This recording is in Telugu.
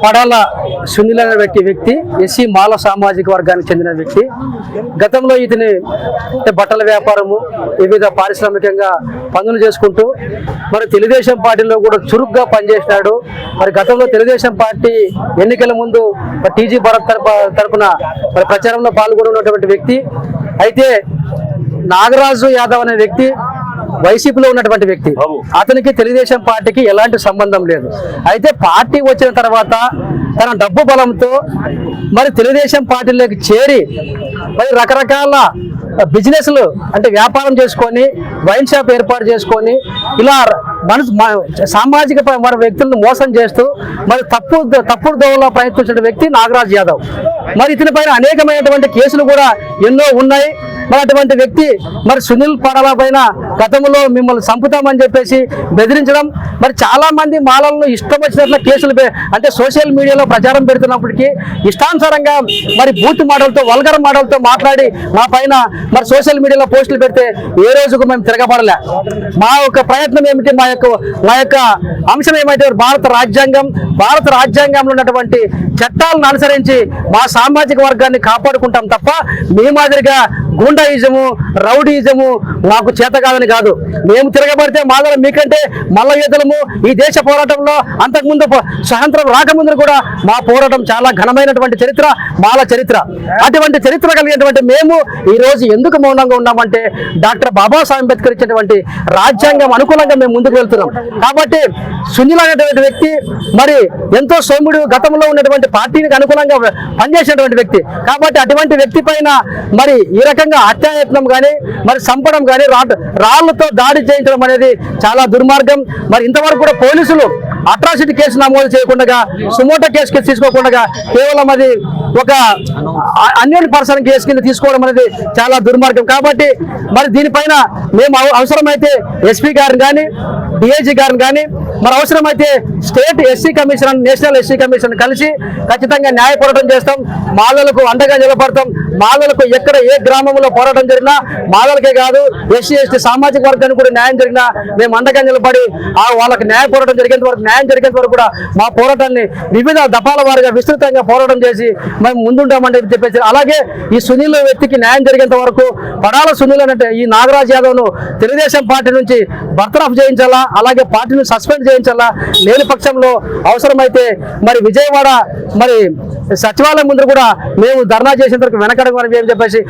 పడాల సునీల్ అనే వ్యక్తి ఎస్సీ మాల సామాజిక వర్గానికి చెందిన వ్యక్తి. గతంలో ఇతని బట్టల వ్యాపారము వివిధ పారిశ్రామికంగా పనులు చేసుకుంటూ మరి తెలుగుదేశం పార్టీలో కూడా చురుగ్గా పనిచేసినాడు. మరి గతంలో తెలుగుదేశం పార్టీ ఎన్నికల ముందు టీజీ భరత్ తరపున మరి ప్రచారంలో పాల్గొన్నటువంటి వ్యక్తి. అయితే నాగరాజు యాదవ్ అనే వ్యక్తి వైసీపీలో ఉన్నటువంటి వ్యక్తి. అతనికి తెలుగుదేశం పార్టీకి ఎలాంటి సంబంధం లేదు. అయితే పార్టీ వచ్చిన తర్వాత తన డబ్బు బలంతో మరి తెలుగుదేశం పార్టీలోకి చేరి మరి రకరకాల బిజినెస్లు అంటే వ్యాపారం చేసుకొని వైన్ షాప్ ఏర్పాటు చేసుకొని ఇలా సామాజిక మన వ్యక్తులను మోసం చేస్తూ మరి తప్పుడు దోవలో ప్రయత్నించిన వ్యక్తి నాగరాజ్ యాదవ్. మరి ఇతని పైన అనేకమైనటువంటి కేసులు కూడా ఎన్నో ఉన్నాయి. మరి అటువంటి వ్యక్తి మరి సునీల్ పడాల పైన గతంలో మిమ్మల్ని చంపుతామని చెప్పేసి బెదిరించడం, మరి చాలా మంది మాలలను ఇష్టం వచ్చినట్లు కేసులు అంటే సోషల్ మీడియాలో ప్రచారం పెడుతున్నప్పటికీ ఇష్టానుసారంగా మరి బూత్ మోడల్తో వల్గర్ మోడల్తో మాట్లాడి మా పైన మరి సోషల్ మీడియాలో పోస్టులు పెడితే ఏ రోజుకు మేము తిరగబడలే. మా యొక్క ప్రయత్నం ఏమిటి, మా యొక్క అంశం ఏమైతే భారత రాజ్యాంగంలో ఉన్నటువంటి చట్టాలను అనుసరించి మా సామాజిక వర్గాన్ని కాపాడుకుంటాం తప్ప మీ మాదిరిగా గుండాయిజము రౌడీయిజము మాకు చేత కాదని కాదు. మేము తిరగబడితే మాదల మీకంటే మల్ల యోధులము. ఈ దేశ పోరాటంలో అంతకుముందు స్వతంత్రం రాకముందు కూడా మా పోరాటం చాలా ఘనమైనటువంటి చరిత్ర, మాల చరిత్ర. అటువంటి చరిత్ర కలిగినటువంటి మేము ఈ రోజు ఎందుకు మౌనంగా ఉన్నామంటే డాక్టర్ బాబాసాహెబ్ అంబేద్కర్ ఇచ్చినటువంటి రాజ్యాంగం అనుకూలంగా మేము ముందుకు వెళ్తున్నాం. కాబట్టి సునీల్ అనేటువంటి వ్యక్తి మరి ఎంతో సోముడు, గతంలో ఉన్నటువంటి పార్టీకి అనుకూలంగా పనిచేసినటువంటి వ్యక్తి. కాబట్టి అటువంటి వ్యక్తి పైన మరి ఈ రకంగా హత్యాయత్నం కానీ మరి చంపడం కానీ రాళ్లతో దాడి చేయించడం అనేది చాలా దుర్మార్గం. మరి ఇంతవరకు కూడా పోలీసులు అట్రాసిటీ కేసు నమోదు చేయకుండా, సుమోటో కేసు తీసుకోకుండా కేవలం అది ఒక అన్యోన్ పర్సన్ కేసు కింద తీసుకోవడం అనేది చాలా దుర్మార్గం. కాబట్టి మరి దీనిపైన మేము అవసరమైతే ఎస్పీ గారిని కానీ డిఐజీ గారిని కానీ మరి అవసరమైతే state SC commission national SC commission కలిసి ఖచ్చితంగా న్యాయ పోరాటం చేస్తాం. మాలలకు అండగా నిలబడతాం. మాలలకు ఎక్కడ ఏ గ్రామంలో పోరాటం జరిగినా మాలలకే కాదు ఎస్సీ ఎస్టీ సామాజిక వర్గానికి కూడా న్యాయం జరిగినా మేము అండగా నిలబడి వాళ్ళకి న్యాయ పోరాటం జరిగేంత వరకు కూడా మా పోరాటాన్ని వివిధ దఫాల వారిగా విస్తృతంగా పోరాటం చేసి మేము ముందుంటామని చెప్పేసి, అలాగే ఈ సునీల్ వ్యక్తికి న్యాయం జరిగేంత వరకు పడాల సునీల్ అంటే ఈ నాగరాజ్ యాదవ్ను తెలుగుదేశం పార్టీ నుంచి బర్తరఫ్ చేయించాలా, అలాగే పార్టీని సస్పెండ్ చేయించాలా. లేని పక్షంలో అవసరమైతే మరి విజయవాడ మరి సచివాలయం ముందు కూడా మేము ధర్నా చేసేందుకు వెనకడమని చెప్పేసి